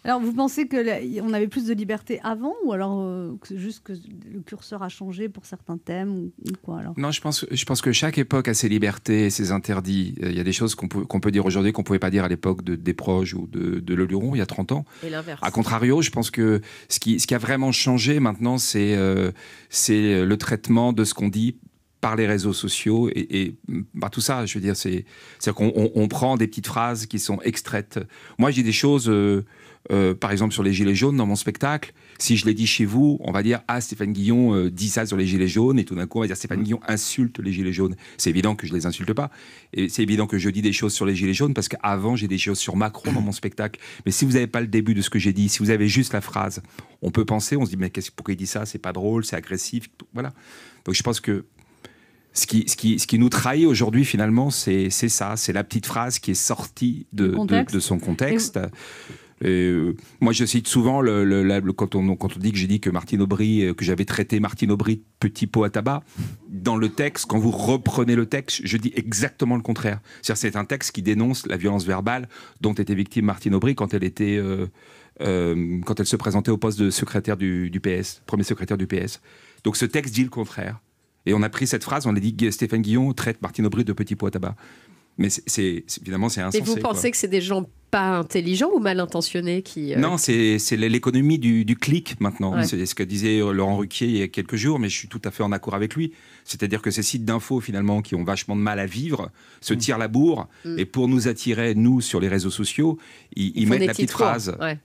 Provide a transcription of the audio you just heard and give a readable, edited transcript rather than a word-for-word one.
Alors, vous pensez qu'on avait plus de liberté avant, ou alors que c'est juste que le curseur a changé pour certains thèmes, ou quoi alors? Non, je pense que chaque époque a ses libertés et ses interdits. Il y a des choses qu'on peut dire aujourd'hui qu'on ne pouvait pas dire à l'époque de Desproges ou de Leluron, il y a 30 ans. Et A l'inverse. contrario, je pense que ce qui a vraiment changé maintenant, c'est le traitement de ce qu'on dit par les réseaux sociaux et par tout ça. Je veux dire, c'est-à-dire qu'on prend des petites phrases qui sont extraites. Moi, je dis des choses, par exemple, sur les gilets jaunes dans mon spectacle. Si je l'ai dit chez vous, on va dire « Ah, Stéphane Guillon dit ça sur les gilets jaunes », et tout d'un coup, on va dire « Stéphane Guillon insulte les gilets jaunes ». C'est évident que je les insulte pas. Et c'est évident que je dis des choses sur les gilets jaunes, parce qu'avant, j'ai des choses sur Macron dans mon spectacle. Mais si vous n'avez pas le début de ce que j'ai dit, si vous avez juste la phrase, on peut penser, on se dit « Mais pourquoi il dit ça? C'est pas drôle, c'est agressif. » Voilà. Donc je pense que ce qui nous trahit aujourd'hui, finalement, c'est ça. C'est la petite phrase qui est sortie de son contexte. Moi, je cite souvent quand on dit que j'ai dit que Martine Aubry, que j'avais traité Martine Aubry de petit pot à tabac. Dans le texte, quand vous reprenez le texte, je dis exactement le contraire. C'est un texte qui dénonce la violence verbale dont était victime Martine Aubry quand elle se présentait au poste de secrétaire du PS, premier secrétaire du PS. Donc ce texte dit le contraire. Et on a pris cette phrase, on a dit Stéphane Guillon traite Martine Aubry de petit pot à tabac. Mais évidemment, c'est insensé. Et vous pensez que c'est des gens pas intelligents ou mal intentionnés qui... Non, c'est l'économie du clic maintenant. Ouais. C'est ce que disait Laurent Ruquier il y a quelques jours, mais je suis tout à fait en accord avec lui. C'est-à-dire que ces sites d'infos, finalement, qui ont vachement de mal à vivre, se tirent la bourre. Et pour nous attirer, nous, sur les réseaux sociaux, ils mettent la petite phrase. Ouais.